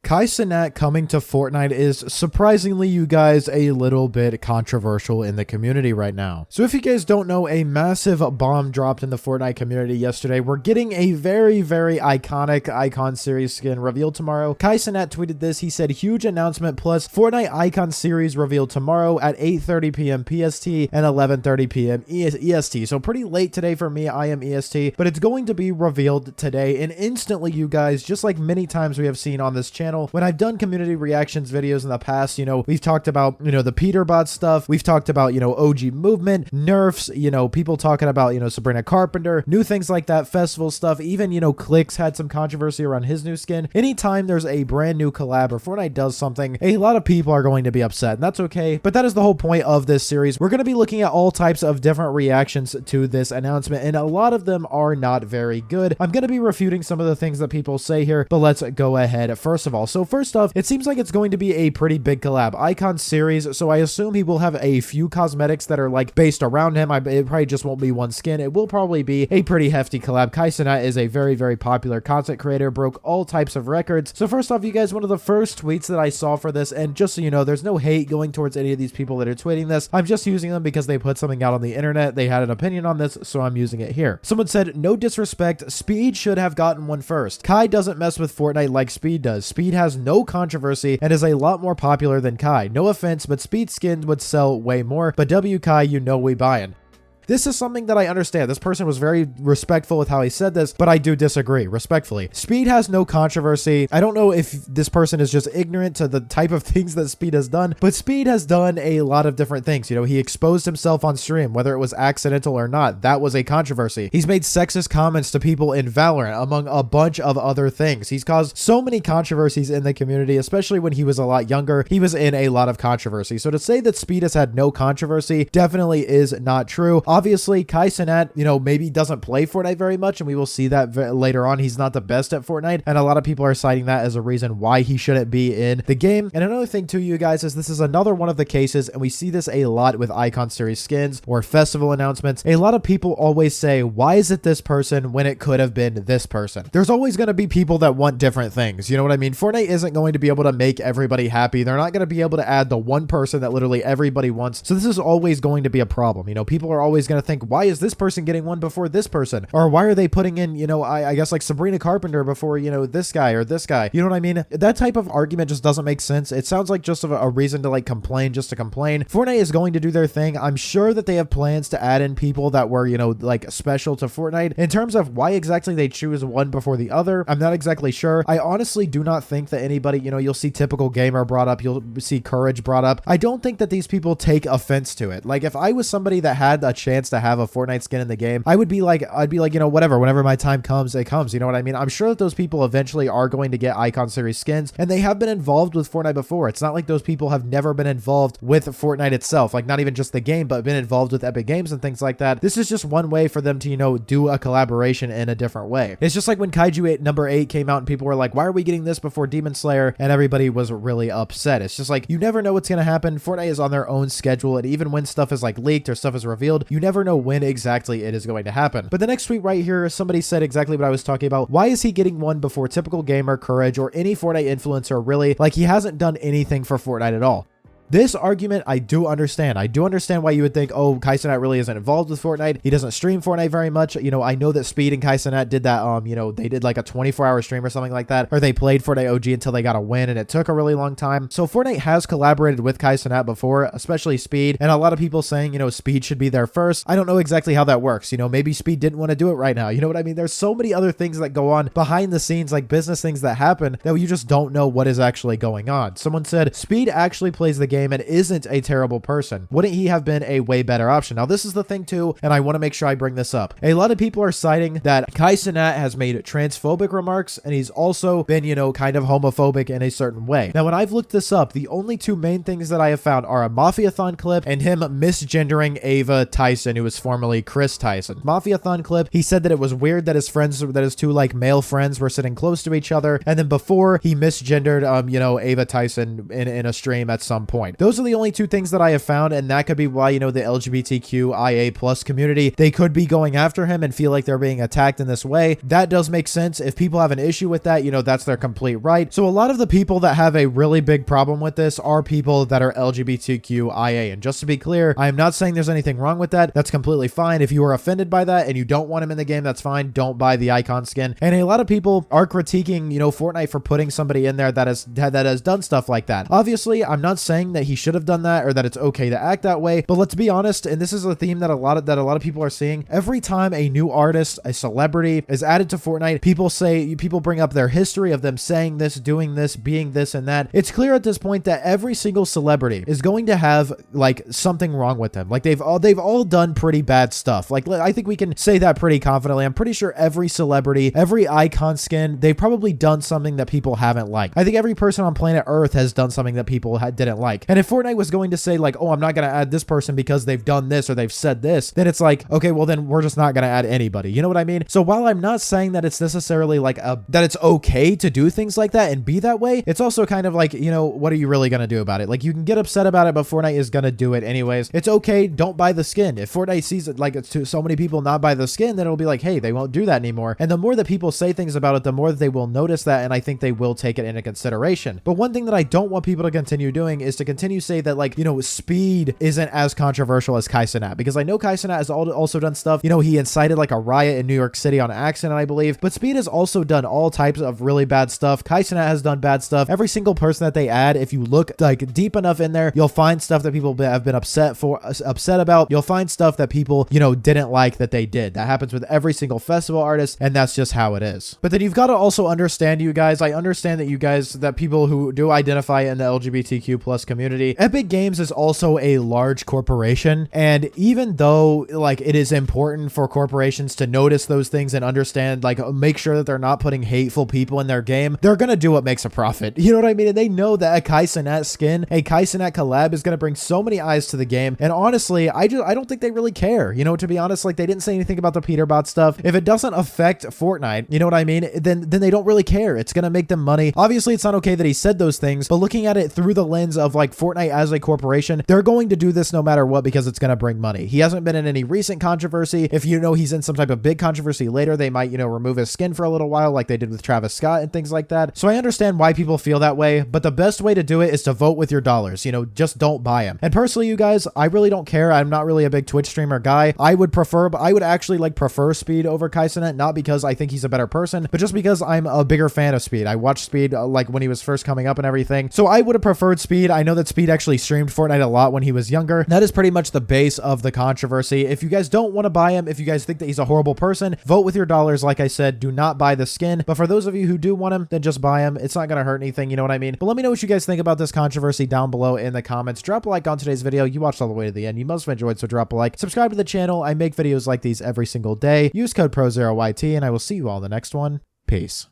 Cenat coming to Fortnite is surprisingly, you guys, a little bit controversial in the community right now. So if you guys don't know, a massive bomb dropped in the Fortnite community yesterday. We're getting a very, very iconic Icon Series skin revealed tomorrow. Cenat tweeted this. He said, huge announcement plus Fortnite Icon Series revealed tomorrow at 8:30 p.m. PST and 11:30 p.m. EST. So pretty late today for me. I am EST, but it's going to be revealed today. And instantly, you guys, just like many times we have seen on this channel, when I've done community reactions videos in the past, we've talked about, the Peterbot stuff. We've talked about, OG movement, nerfs, people talking about, Sabrina Carpenter, new things like that, festival stuff. Even, Clicks had some controversy around his new skin. Anytime there's a brand new collab or Fortnite does something, a lot of people are going to be upset, and that's okay. But that is the whole point of this series. We're going to be looking at all types of different reactions to this announcement, and a lot of them are not very good. I'm going to be refuting some of the things that people say here, but let's go ahead first of all. So first off, it seems like it's going to be a pretty big collab. Icon Series, so I assume he will have a few cosmetics that are like based around him. It probably just won't be one skin. It will probably be a pretty hefty collab. Cenat is a very, very popular content creator, broke all types of records. So first off, you guys, one of the first tweets that I saw for this, and just so you know, there's no hate going towards any of these people that are tweeting this. I'm just using them because they put something out on the internet. They had an opinion on this, so I'm using it here. Someone said, no disrespect, Speed should have gotten one first. Kai doesn't mess with Fortnite like Speed does. Speed has no controversy and is a lot more popular than Kai. No offense, but Speed skins would sell way more, but W Kai, we buyin'. This is something that I understand. This person was very respectful with how he said this, but I do disagree, respectfully. Speed has no controversy. I don't know if this person is just ignorant to the type of things that Speed has done, but Speed has done a lot of different things. He exposed himself on stream, whether it was accidental or not. That was a controversy. He's made sexist comments to people in Valorant, among a bunch of other things. He's caused so many controversies in the community, especially when he was a lot younger. He was in a lot of controversy. So to say that Speed has had no controversy definitely is not true. Obviously, Cenat, maybe doesn't play Fortnite very much, and we will see that later on. He's not the best at Fortnite, and a lot of people are citing that as a reason why he shouldn't be in the game. And another thing too, you guys, is this is another one of the cases, and we see this a lot with Icon Series skins or festival announcements. A lot of people always say, why is it this person when it could have been this person? There's always going to be people that want different things. You know what I mean? Fortnite isn't going to be able to make everybody happy. They're not going to be able to add the one person that literally everybody wants. So this is always going to be a problem. People are always going to think, why is this person getting one before this person? Or why are they putting in, I guess like Sabrina Carpenter before, this guy or this guy? You know what I mean? That type of argument just doesn't make sense. It sounds like just a reason to like complain just to complain. Fortnite is going to do their thing. I'm sure that they have plans to add in people that were, like special to Fortnite. In terms of why exactly they choose one before the other, I'm not exactly sure. I honestly do not think that anybody, you'll see Typical Gamer brought up, you'll see Courage brought up. I don't think that these people take offense to it. Like if I was somebody that had a chance to have a Fortnite skin in the game, I'd be like, whatever, whenever my time comes, it comes. You know what I mean? I'm sure that those people eventually are going to get Icon Series skins, and they have been involved with Fortnite before. It's not like those people have never been involved with Fortnite itself, like not even just the game, but been involved with Epic Games and things like that. This is just one way for them to, do a collaboration in a different way. It's just like when Kaiju 8 number 8 came out and people were like, why are we getting this before Demon Slayer? And everybody was really upset. It's just like, you never know what's going to happen. Fortnite is on their own schedule, and even when stuff is like leaked or stuff is revealed, you never know when exactly it is going to happen. But the next tweet right here, somebody said exactly what I was talking about. Why is he getting one before Typical Gamer, Courage, or any Fortnite influencer really? Like he hasn't done anything for Fortnite at all. This argument, I do understand. I do understand why you would think, oh, Cenat really isn't involved with Fortnite. He doesn't stream Fortnite very much. I know that Speed and Cenat did that, they did like a 24-hour stream or something like that, or they played Fortnite OG until they got a win, and it took a really long time. So Fortnite has collaborated with Cenat before, especially Speed, and a lot of people saying, Speed should be there first. I don't know exactly how that works. Maybe Speed didn't want to do it right now. You know what I mean? There's so many other things that go on behind the scenes, like business things that happen, that you just don't know what is actually going on. Someone said, Speed actually plays the game and isn't a terrible person. Wouldn't he have been a way better option? Now, this is the thing too, and I want to make sure I bring this up. A lot of people are citing that Cenat has made transphobic remarks, and he's also been, kind of homophobic in a certain way. Now, when I've looked this up, the only two main things that I have found are a Mafiathon clip and him misgendering Ava Tyson, who was formerly Chris Tyson. Mafiathon clip, he said that it was weird that his two like male friends were sitting close to each other, and then before he misgendered, Ava Tyson in a stream at some point. point. Those are the only two things that I have found, and that could be why, you know, the LGBTQIA plus community, they could be going after him and feel like they're being attacked in this way. That does make sense. If people have an issue with that, you know, that's their complete right. So a lot of the people that have a really big problem with this are people that are LGBTQIA. And just to be clear, I am not saying there's anything wrong with that. That's completely fine. If you are offended by that and you don't want him in the game, that's fine. Don't buy the icon skin. And a lot of people are critiquing, you know, Fortnite for putting somebody in there that has done stuff like that. Obviously, I'm not saying that he should have done that or that it's okay to act that way, but let's be honest, and this is a theme that a lot of people are seeing. Every time a new artist, a celebrity is added to Fortnite, people bring up their history of them saying this, doing this, being this and that. It's clear at this point that every single celebrity is going to have like something wrong with them. Like they've all done pretty bad stuff. Like I think we can say that pretty confidently. I'm pretty sure every celebrity, every icon skin, they've probably done something that people haven't liked. I think every person on planet Earth has done something that people didn't like. And if Fortnite was going to say like, oh, I'm not going to add this person because they've done this or they've said this, then it's like, okay, well then we're just not going to add anybody. You know what I mean? So while I'm not saying that it's necessarily like that it's okay to do things like that and be that way, it's also kind of like, you know, what are you really going to do about it? Like you can get upset about it, but Fortnite is going to do it anyways. It's okay. Don't buy the skin. If Fortnite sees it like it's to so many people not buy the skin, then it'll be like, hey, they won't do that anymore. And the more that people say things about it, the more that they will notice that. And I think they will take it into consideration. But one thing that I don't want people to continue doing is to continue say that like, you know, Speed isn't as controversial as Cenat, because I know Cenat has also done stuff. You know, he incited like a riot in New York City on accident, I believe, but Speed has also done all types of really bad stuff. Cenat has done bad stuff. Every single person that they add, if you look like deep enough in there, you'll find stuff that people have been upset about. You'll find stuff that people, you know, didn't like that they did. That happens with every single festival artist, and that's just how it is. But then you've got to also understand, you guys, I understand that people who do identify in the LGBTQ plus community, Epic Games is also a large corporation, and even though like it is important for corporations to notice those things and understand, like make sure that they're not putting hateful people in their game, they're gonna do what makes a profit. You know what I mean? And they know that a Cenat skin, a Cenat collab is gonna bring so many eyes to the game. And honestly, I don't think they really care. You know, to be honest, like they didn't say anything about the Peterbot stuff. If it doesn't affect Fortnite, you know what I mean? Then they don't really care. It's gonna make them money. Obviously, it's not okay that he said those things, but looking at it through the lens of like Fortnite as a corporation, they're going to do this no matter what because it's gonna bring money. He hasn't been in any recent controversy. If you know he's in some type of big controversy later, they might, you know, remove his skin for a little while like they did with Travis Scott and things like that. So I understand why people feel that way, but the best way to do it is to vote with your dollars. You know, just don't buy him. And personally, you guys, I really don't care. I'm not really a big Twitch streamer guy. I would actually like prefer Speed over Cenat, not because I think he's a better person, but just because I'm a bigger fan of Speed. I watched Speed like when he was first coming up and everything. So I would have preferred Speed. I know that Speed actually streamed Fortnite a lot when he was younger. That is pretty much the base of the controversy. If you guys don't want to buy him, if you guys think that he's a horrible person, vote with your dollars. Like I said, do not buy the skin. But for those of you who do want him, then just buy him. It's not going to hurt anything. You know what I mean? But let me know what you guys think about this controversy down below in the comments. Drop a like on today's video. You watched all the way to the end. You must have enjoyed, so drop a like. Subscribe to the channel. I make videos like these every single day. Use code PROZEROYT, and I will see you all in the next one. Peace.